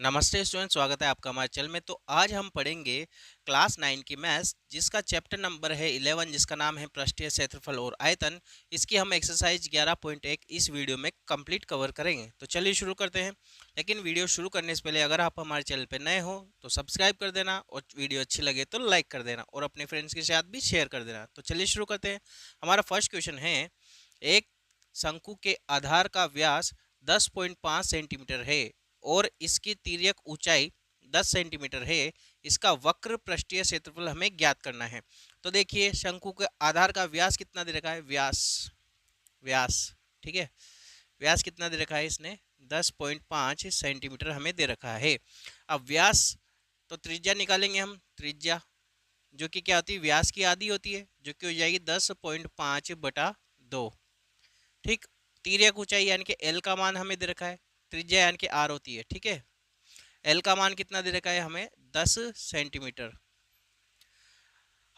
नमस्ते स्टूडेंट, स्वागत है आपका हमारे चैनल में। तो आज हम पढ़ेंगे क्लास 9 की मैथ्स, जिसका चैप्टर नंबर है 11, जिसका नाम है पृष्ठीय क्षेत्रफल और आयतन। इसकी हम एक्सरसाइज 11.1 इस वीडियो में कंप्लीट कवर करेंगे। तो चलिए शुरू करते हैं। लेकिन वीडियो शुरू करने से पहले अगर आप हमारे चैनल पर नए हो तो सब्सक्राइब कर देना, और वीडियो अच्छी लगे तो लाइक कर देना और अपने फ्रेंड्स के साथ भी शेयर कर देना। तो चलिए शुरू करते हैं। हमारा फर्स्ट क्वेश्चन है, एक शंकु के आधार का व्यास 10.5 सेंटीमीटर है और इसकी तिर्यक ऊंचाई 10 सेंटीमीटर है। इसका वक्र पृष्ठीय क्षेत्रफल हमें ज्ञात करना है। तो देखिए, शंकु के आधार का व्यास कितना दे रखा है, व्यास व्यास ठीक है, व्यास कितना दे रखा है इसने, 10.5 सेंटीमीटर हमें दे रखा है। अब व्यास, तो त्रिज्या निकालेंगे हम। त्रिज्या जो कि क्या होती है, व्यास की आधी होती है, जो कि हो जाएगी 10.5/2। ठीक। तिर्यक ऊंचाई यानी कि एल का मान हमें दे रखा है, त्रिज्या यानी कि आर होती है। ठीक है, एल का मान कितना दे रखा है हमें, 10 सेंटीमीटर।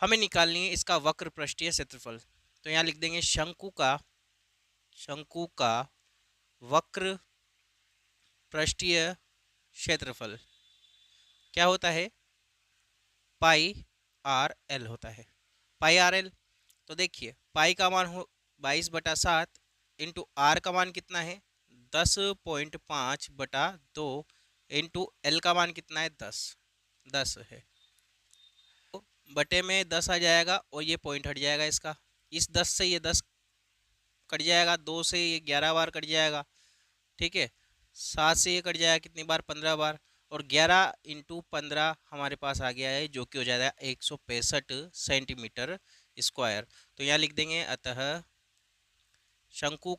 हमें निकालनी है इसका वक्र पृष्ठीय क्षेत्रफल। तो यहाँ लिख देंगे शंकु का वक्र पृष्ठीय क्षेत्रफल क्या होता है, पाई आर एल होता है, पाई आर एल। तो देखिए, पाई का मान हो 22/7 इंटू आर का मान कितना है, 10.5/2 इंटू एल का मान कितना है, 10 है। तो बटे में 10 आ जाएगा और ये पॉइंट हट जाएगा इसका। इस 10 से ये 10 कट जाएगा, 2 से ये 11 बार कट जाएगा। ठीक है, 7 से ये कट जाएगा कितनी बार, 15 बार। और 11 इंटू 15 हमारे पास आ गया है, जो कि हो जाएगा 165 सेंटीमीटर स्क्वायर। तो यहाँ लिख देंगे, अतः शंकु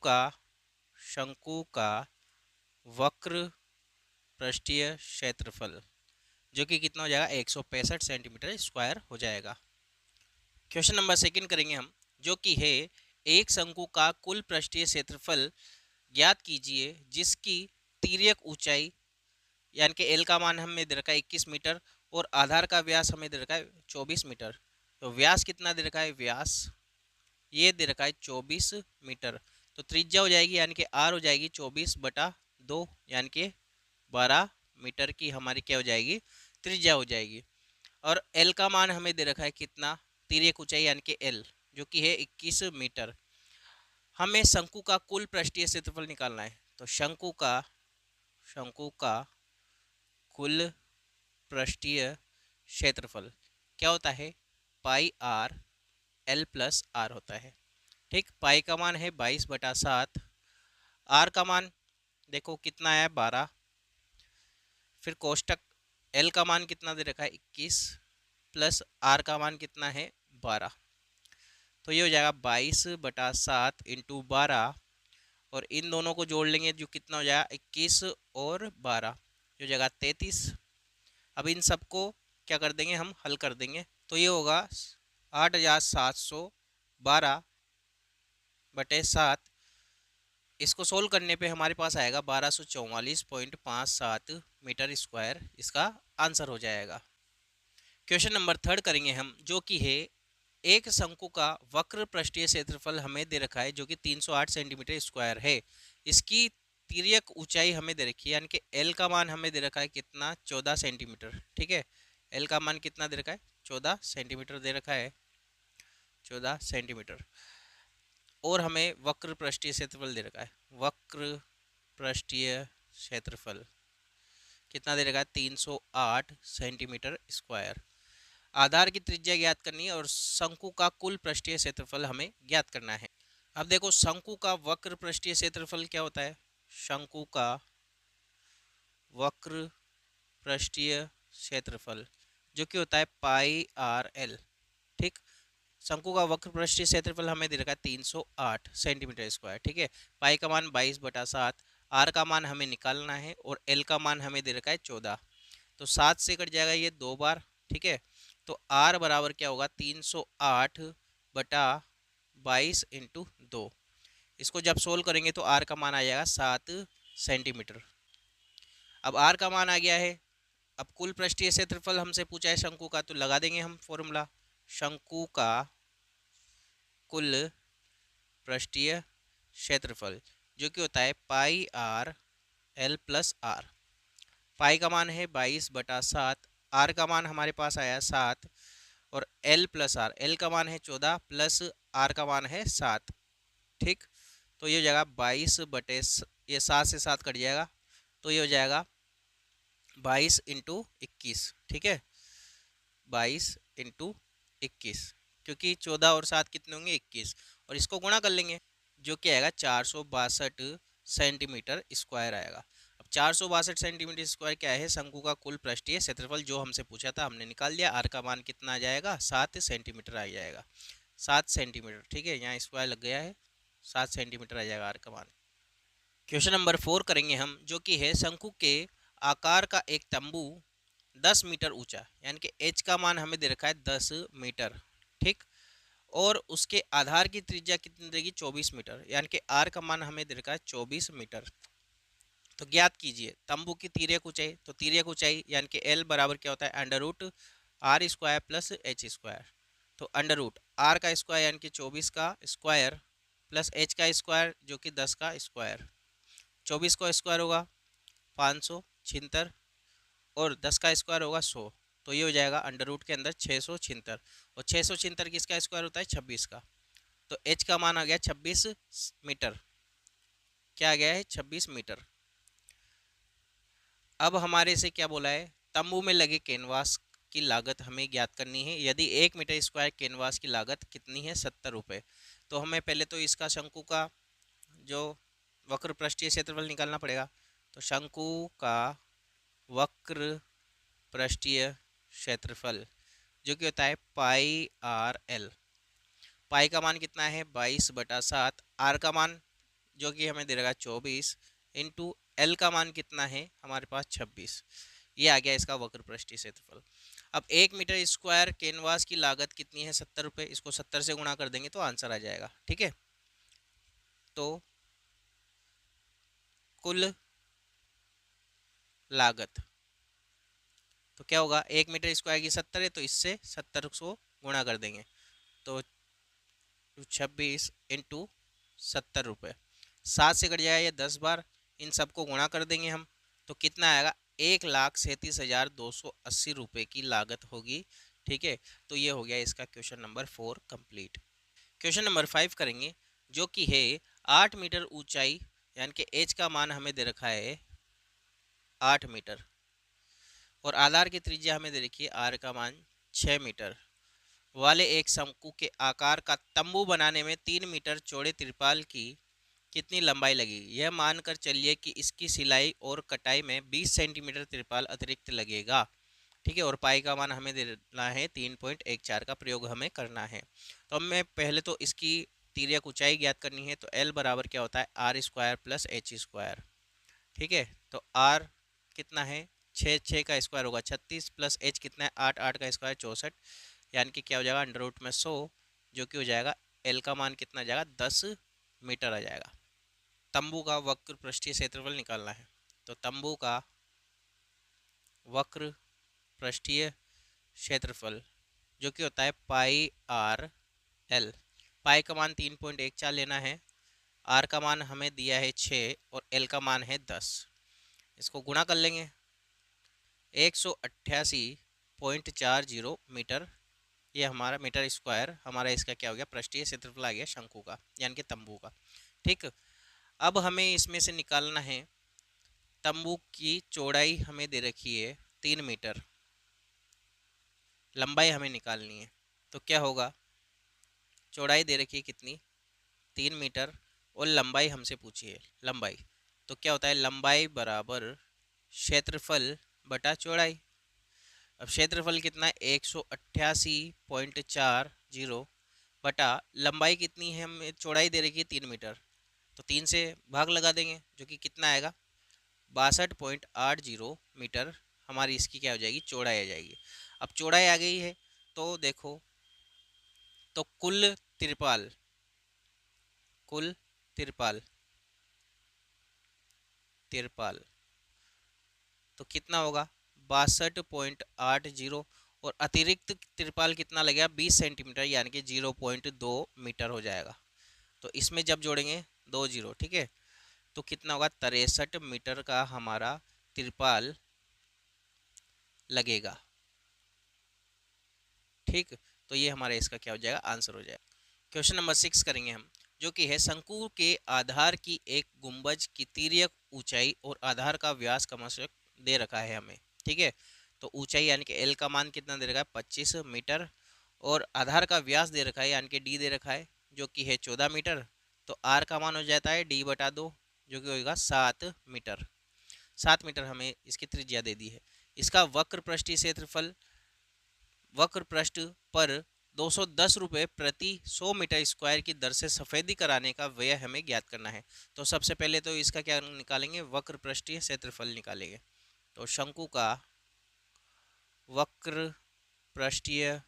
का वक्र पृष्ठीय क्षेत्रफल जो कि कितना हो जाएगा, 165 सेंटीमीटर स्क्वायर हो जाएगा। क्वेश्चन नंबर सेकंड करेंगे हम, जो कि है, एक शंकु का कुल पृष्ठीय क्षेत्रफल ज्ञात कीजिए जिसकी तिर्यक ऊंचाई यानी कि एल का मान हमें दे रखा है 21 मीटर और आधार का व्यास हमें दे रखा है 24 मीटर। तो व्यास कितना दे रखा है, व्यास ये दे रखा है 24 मीटर। तो त्रिज्या हो जाएगी यानी कि आर हो जाएगी 24/2 यानी कि 12 मीटर की हमारी क्या हो जाएगी, त्रिज्या हो जाएगी। और एल का मान हमें दे रखा है कितना, तिर्यक ऊंचाई यानी कि एल, जो कि है 21 मीटर। हमें शंकु का कुल पृष्ठीय क्षेत्रफल निकालना है। तो शंकु का कुल पृष्ठीय क्षेत्रफल क्या होता है, पाई आर एल प्लस आर होता है। ठीक, पाई का मान है 22/7, आर का मान देखो कितना है, 12। फिर कोष्टक एल का मान कितना दे रखा है, 21 प्लस आर का मान कितना है, 12। तो ये हो जाएगा 22/7 इंटू 12, और इन दोनों को जोड़ लेंगे जो कितना हो जाएगा, 21 और 12 जो जगह 33। अब इन सबको क्या कर देंगे, हम हल कर देंगे। तो ये होगा 8712/7। इसको सोल्व करने पे हमारे पास आएगा 1244.57 मीटर स्क्वायर, इसका आंसर हो जाएगा। क्वेश्चन नंबर थर्ड करेंगे हम, जो कि है, एक शंकु का वक्र पृष्ठीय क्षेत्रफल हमें दे रखा है जो कि 308 सेंटीमीटर स्क्वायर है। इसकी तिर्यक ऊंचाई हमें दे रखी है यानी कि एल का मान हमें दे रखा है कितना, 14 सेंटीमीटर। ठीक है, एल का मान कितना दे रखा है, 14 सेंटीमीटर दे रखा है, 14 सेंटीमीटर। और हमें वक्र पृष्ठीय क्षेत्रफल दे रखा है, वक्र पृष्ठीय क्षेत्रफल कितना दे रखा है, 308 सेंटीमीटर स्क्वायर। आधार की त्रिज्या ज्ञात करनी है और शंकु का कुल पृष्ठीय क्षेत्रफल हमें ज्ञात करना है। अब देखो, शंकु का वक्र पृष्ठीय क्षेत्रफल क्या होता है, शंकु का वक्र पृष्ठीय क्षेत्रफल जो कि होता है पाई आर एल। ठीक, शंकु का वक्र पृष्ठीय क्षेत्रफल हमें दे रखा है 308 सेंटीमीटर स्क्वायर। ठीक है, पाई का मान 22/7, आर का मान हमें निकालना है और एल का मान हमें दे रखा है 14। तो 7 से कट जाएगा ये 2 बार। ठीक है, तो आर बराबर क्या होगा, 308/22 इंटू 2। इसको जब सोल्व करेंगे तो आर का मान आ जाएगा 7 सेंटीमीटर। अब आर का मान आ गया है। अब कुल पृष्ठीय क्षेत्रफल हमसे पूछा है शंकु का, तो लगा देंगे हम फॉर्मूला, शंकु का कुल पृष्ठीय क्षेत्रफल जो कि होता है पाई आर एल प्लस आर। पाई का मान है 22/7, आर का मान हमारे पास आया 7, और एल प्लस आर, एल का मान है 14 प्लस आर का मान है 7। ठीक, तो ये हो जाएगा 22 ये 7 से 7 कट जाएगा, तो ये हो जाएगा 22 × 21। ठीक है, 22 × 21, क्योंकि 14 और 7 कितने होंगे 21, और इसको गुणा कर लेंगे जो कि आएगा 462 सेंटीमीटर स्क्वायर आएगा। अब 462 सेंटीमीटर स्क्वायर क्या है, शंकु का कुल पृष्ठीय क्षेत्रफल जो हमसे पूछा था हमने निकाल लिया। आर का मान कितना आ जाएगा 7 सेंटीमीटर आ जाएगा, 7 सेंटीमीटर। ठीक है, यहाँ स्क्वायर लग गया है, 7 सेंटीमीटर आ जाएगा आर का मान। क्वेश्चन नंबर 4 करेंगे हम, जो कि है शंकु के आकार का एक तंबू 10 मीटर ऊंचा, यानी कि एच का मान हमें दे रखा है 10 मीटर। ठीक, और उसके आधार की त्रिज्या कितनी देगी 24 मीटर, यानी कि आर का मान हमें दे रखा है 24 मीटर। तो ज्ञात कीजिए तंबू की तिर्यक ऊंचाई। तो तिर्यक ऊंचाई यानी कि एल बराबर क्या होता है √r² प्लस एच स्क्वायर। तो √r का स्क्वायर यानी कि 24 का स्क्वायर प्लस एच का स्क्वायर जो कि 10 का स्क्वायर। 24 का स्क्वायर होगा 576, और 10 का स्क्वायर होगा 100, तो ये हो जाएगा अंडर रूट के अंदर 676, और 676 किसका स्क्वायर होता है 26 का। तो h का मान आ गया 26 मीटर। क्या आ गया है 26 मीटर। अब हमारे से क्या बोला है, तंबू में लगे कैनवास की लागत हमें ज्ञात करनी है। यदि 1 मीटर स्क्वायर कैनवास की लागत कितनी है 70 रुपये। तो हमें पहले तो इसका शंकु का जो वक्र पृष्ठीय क्षेत्रफल निकालना पड़ेगा। तो शंकु का वक्र पृष्ठीय क्षेत्रफल जो कि होता है πr/l। पाई का मान कितना है 22/7, आर का मान जो कि हमें दे रहा है 24, इंटू एल का मान कितना है हमारे पास 26। ये आ गया इसका वक्र पृष्ठीय क्षेत्रफल। अब 1 मीटर स्क्वायर कैनवास की लागत कितनी है 70 रुपये, इसको 70 से गुणा कर देंगे तो आंसर आ जाएगा। ठीक है, तो कुल लागत तो क्या होगा, 1 मीटर स्क्वायर की 70 है तो इससे 70 को गुणा कर देंगे, तो 26 इंटू 70 रुपये, 7 से कट जाएगा ये 10 बार, इन सबको गुणा कर देंगे हम, तो कितना आएगा 1,37,280 रुपये की लागत होगी। ठीक है, तो ये हो गया इसका question number 4 complete. Question number 5 करेंगे, जो कि है 8 मीटर ऊंचाई, यानी कि एच का मान हमें दे रखा है 8 मीटर, और आधार की त्रिज्या हमें दे रखी है आर का मान 6 मीटर वाले एक शंकु के आकार का तंबू बनाने में 3 मीटर चौड़े तिरपाल की कितनी लंबाई लगेगी। यह मानकर चलिए कि इसकी सिलाई और कटाई में 20 सेंटीमीटर तिरपाल अतिरिक्त लगेगा। ठीक है, और पाई का मान हमें देना है 3.14 का प्रयोग हमें करना है। तो हमें पहले तो इसकी तिर्यक ऊंचाई ज्ञात करनी है। तो एल बराबर क्या होता है r² प्लस एच स्क्वायर। ठीक है, तो आर कितना है 6 का स्क्वायर होगा 36, प्लस एच कितना है 8 का स्क्वायर 64, यानी कि क्या हो जाएगा अंडर रूट में 100, जो कि हो जाएगा एल का मान कितना आ जाएगा 10 मीटर आ जाएगा। तंबू का वक्र पृष्ठीय क्षेत्रफल निकालना है। तो तंबू का वक्र पृष्ठीय क्षेत्रफल जो कि होता है πr/l। पाई का मान 3.14 लेना है, आर का मान हमें दिया है 6 और एल का मान है 10। इसको गुणा कर लेंगे 188.40 मीटर, ये हमारा मीटर स्क्वायर हमारा इसका क्या हो गया पृष्ठीय क्षेत्रफल आ गया शंकु का यानी कि तंबू का। ठीक, अब हमें इसमें से निकालना है तंबू की चौड़ाई हमें दे रखी है 3 मीटर, लंबाई हमें निकालनी है। तो क्या होगा, चौड़ाई दे रखी है कितनी 3 मीटर, और लंबाई हमसे पूछी है लंबाई। तो क्या होता है लंबाई बराबर क्षेत्रफल बटा चौड़ाई। अब क्षेत्रफल कितना है 188.40 बटा लंबाई कितनी है हमें चौड़ाई दे रखी है 3 मीटर, तो 3 से भाग लगा देंगे जो कि कितना आएगा 62.80 मीटर हमारी इसकी क्या हो जाएगी चौड़ाई आ जाएगी। अब चौड़ाई आ गई है तो देखो, तो कुल तिरपाल तिरपाल तो कितना होगा 62.80, और अतिरिक्त तिरपाल कितना लगेगा 20 सेंटीमीटर यानी कि 0.2 मीटर हो जाएगा। तो इसमें जब जोड़ेंगे 2 0, ठीक है, तो कितना होगा 63 मीटर का हमारा तिरपाल लगेगा। ठीक, तो ये हमारा इसका क्या हो जाएगा, आंसर हो जाएगा। क्वेश्चन नंबर 6 करेंगे हम, जो कि है शंकु के आधार की एक गुंबज की तिर्यक ऊंचाई और आधार का व्यास क्रमशः दे रखा है हमें। ठीक है, तो ऊंचाई यानी कि एल का मान कितना दे रखा है, 25 मीटर, और आधार का व्यास दे रखा है यानी कि डी दे रखा है जो कि है 14 मीटर। तो आर का मान हो जाता है डी बटा 2 जो कि होगा 7 मीटर। 7 मीटर हमें इसकी त्रिज्या दे दी है। इसका वक्र पृष्ठीय क्षेत्रफल वक्र पृष्ठ पर 210 रुपये प्रति 100 मीटर स्क्वायर की दर से सफेदी कराने का व्यय हमें ज्ञात करना है। तो सबसे पहले तो इसका क्या निकालेंगे, वक्र पृष्ठीय क्षेत्रफल निकालेंगे। तो शंकु का वक्र पृष्ठीय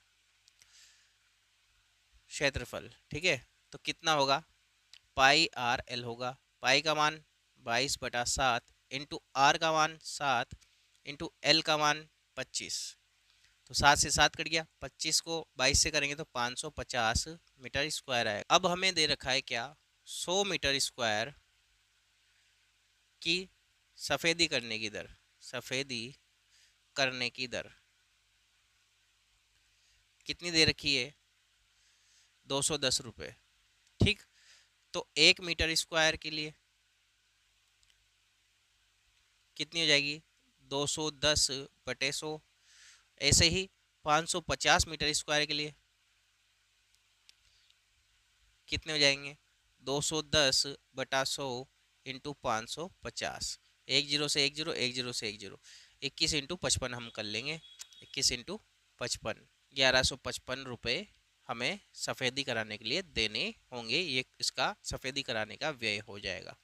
क्षेत्रफल, ठीक है, तो कितना होगा, पाई आर एल होगा। पाई का मान 22/7 इंटू आर का मान 7 इंटू एल का मान 25। तो 7 से 7 कट गया, 25 को 22 से करेंगे तो 550 मीटर स्क्वायर आएगा। अब हमें दे रखा है क्या, 100 मीटर स्क्वायर की सफ़ेदी करने की दर। सफ़ेदी करने की दर कितनी दे रखी है, 210 रुपये। ठीक, तो 1 मीटर स्क्वायर के लिए कितनी हो जाएगी, 210/100। ऐसे ही 550 मीटर स्क्वायर के लिए कितने हो जाएंगे, 210/100 इंटू 550। एक जीरो से एक जीरो, एक जीरो से एक जीरो, 21 इंटू 55 हम कर लेंगे। 21 इंटू 55, 1155 रुपये हमें सफ़ेदी कराने के लिए देने होंगे। ये इसका सफ़ेदी कराने का व्यय हो जाएगा।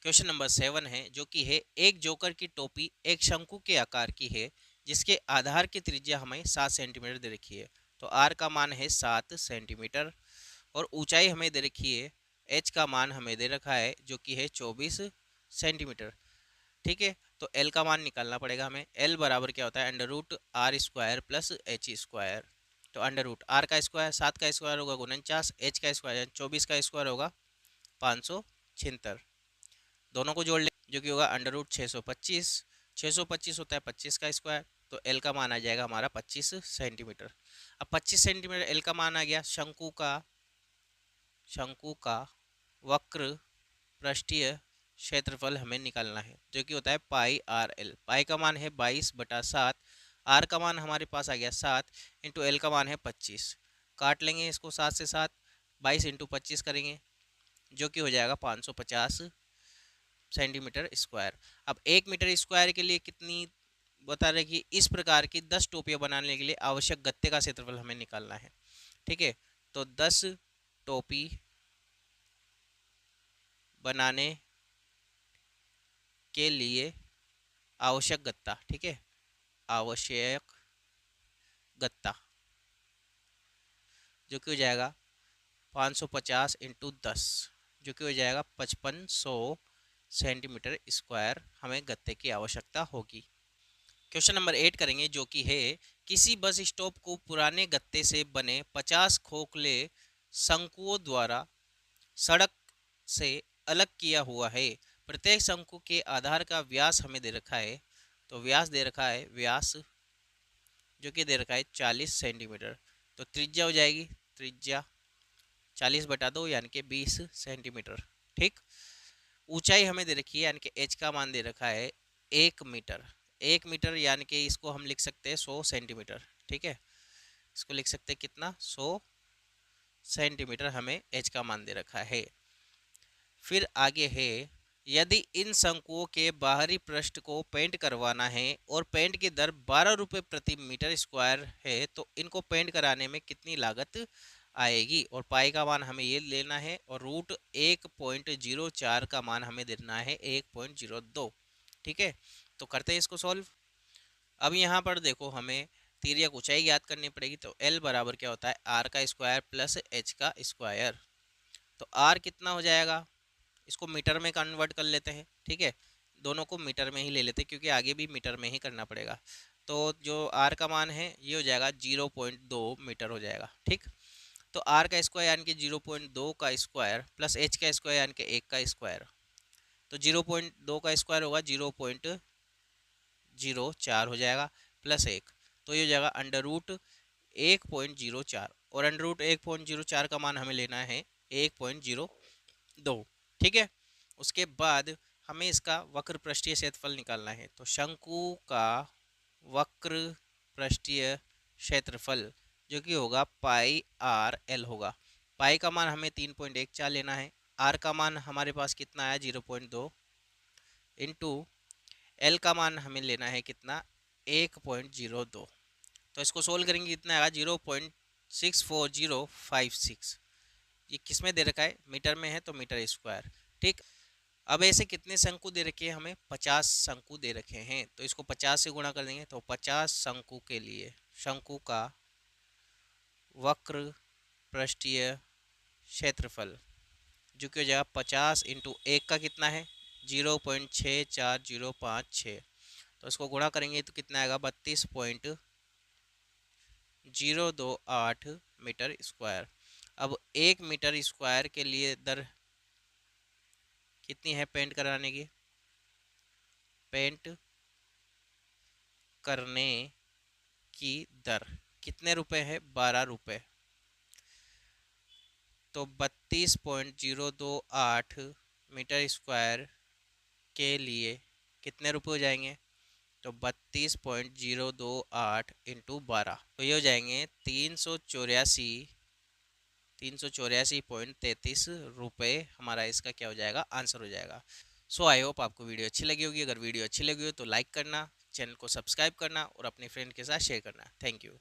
क्वेश्चन नंबर 7 है, जो कि है एक जोकर की टोपी एक शंकु के आकार की है जिसके आधार की त्रिज्या हमें 7 सेंटीमीटर दे रखी है। तो आर का मान है 7 सेंटीमीटर और ऊंचाई हमें दे रखी है, एच का मान हमें दे रखा है जो कि है 24 सेंटीमीटर। ठीक है, तो एल का मान निकालना पड़ेगा हमें। एल बराबर क्या होता है, under root R square plus H square. तो अंडर रूट आर का स्क्वायर 7 का स्क्वायर होगा 49, एच का स्क्वायर 24 का स्क्वायर होगा 576। दोनों को जोड़ ले जो कि होगा अंडर रूट 625। 625 होता है 25 का स्क्वायर, तो एल का मान आ जाएगा हमारा 25 सेंटीमीटर। अब 25 सेंटीमीटर एल का मान आ गया। शंकु का वक्र पृष्ठीय क्षेत्रफल हमें निकालना है जो कि होता है पाई आर एल। पाई का मान है 22/7, आर का मान हमारे पास आ गया 7 इंटू एल का मान है 25। काट लेंगे इसको 7 से 7, 22 इंटू 25 करेंगे जो कि हो जाएगा 550 सेंटीमीटर स्क्वायर। अब 1 मीटर स्क्वायर के लिए कितनी बता रहे कि इस प्रकार की 10 टोपियां बनाने के लिए आवश्यक गत्ते का क्षेत्रफल हमें निकालना है। ठीक है, तो 10 टोपी बनाने के लिए आवश्यक गत्ता, ठीक है, आवश्यक गत्ता जो कि हो जाएगा 550 इंटू 10 जो कि हो जाएगा 5500 सेंटीमीटर स्क्वायर हमें गत्ते की आवश्यकता होगी। क्वेश्चन नंबर 8 करेंगे, जो कि है किसी बस स्टॉप को पुराने गत्ते से बने 50 खोखले शंकुओं द्वारा सड़क से अलग किया हुआ है। प्रत्येक शंकु के आधार का व्यास हमें दे रखा है। तो व्यास दे रखा है, व्यास जो कि दे रखा है 40 सेंटीमीटर। तो त्रिज्या हो जाएगी, त्रिज्या 40/2 यानी कि 20 सेंटीमीटर। ठीक, ऊंचाई हमें दे रखी है यानी कि एच का मान दे रखा है 1 मीटर। 1 मीटर यानी कि इसको हम लिख सकते हैं 100 सेंटीमीटर। ठीक है, इसको लिख सकते हैं कितना, 100 सेंटीमीटर हमें एच का मान दे रखा है। फिर आगे है, यदि इन शंकुओं के बाहरी पृष्ठ को पेंट करवाना है और पेंट की दर 12 रुपये प्रति मीटर स्क्वायर है तो इनको पेंट कराने में कितनी लागत आएगी। और पाई का मान हमें ये लेना है और रूट 1.04 का मान हमें देना है 1.02। ठीक है, तो करते हैं इसको सॉल्व। अब यहाँ पर देखो हमें तिर्यक ऊंचाई याद करनी पड़ेगी। तो एल बराबर क्या होता है, आर का स्क्वायर प्लस एच का स्क्वायर। तो आर कितना हो जाएगा, इसको मीटर में कन्वर्ट कर लेते हैं। ठीक है, दोनों को मीटर में ही ले लेते हैं क्योंकि आगे भी मीटर में ही करना पड़ेगा। तो जो आर का मान है ये हो जाएगा 0.2 मीटर हो जाएगा। ठीक, तो आर का स्क्वायर यानी कि 0.2 का स्क्वायर प्लस एच का स्क्वायर यानी कि 1 का स्क्वायर। तो 0.2 का स्क्वायर होगा 0.04 हो जाएगा प्लस 1, तो ये हो जाएगा अंडर रूट 1.04, और अंडर रूट 1.04 का मान हमें लेना है 1.02। ठीक है, उसके बाद हमें इसका वक्र पृष्ठीय क्षेत्रफल निकालना है। तो शंकु का वक्र पृष्ठीय क्षेत्रफल जो कि होगा पाई आर एल होगा। पाई का मान हमें 3.14 लेना है, आर का मान हमारे पास कितना आया 0.2, इंटू एल का मान हमें लेना है कितना 1.02। तो इसको सोल्व करेंगे कितना आएगा 0.64056। ये किस में दे रखा है, मीटर में है तो मीटर स्क्वायर। ठीक, अब ऐसे कितने शंकु दे रखे हैं हमें, 50 शंकु दे रखे हैं, तो इसको 50 से गुणा कर देंगे। तो 50 शंकु के लिए शंकु का वक्र पृष्ठीय क्षेत्रफल जो कि हो जाएगा 50 इंटू 1 का कितना है 0.64056, तो इसको गुणा करेंगे तो कितना आएगा 32.028 मीटर स्क्वायर। अब 1 मीटर स्क्वायर के लिए दर कितनी है पेंट कराने की, पेंट करने की दर कितने रुपए है 12 रुपए। तो 32.028 मीटर स्क्वायर के लिए कितने रुपए हो जाएंगे, तो 32.028 इंटू 12, तो ये हो जाएंगे 384.33 रुपये हमारा इसका क्या हो जाएगा, आंसर हो जाएगा। सो आई होप आपको वीडियो अच्छी लगी होगी। अगर वीडियो अच्छी लगी हो तो लाइक करना, चैनल को सब्सक्राइब करना और अपने फ्रेंड के साथ शेयर करना। Thank you.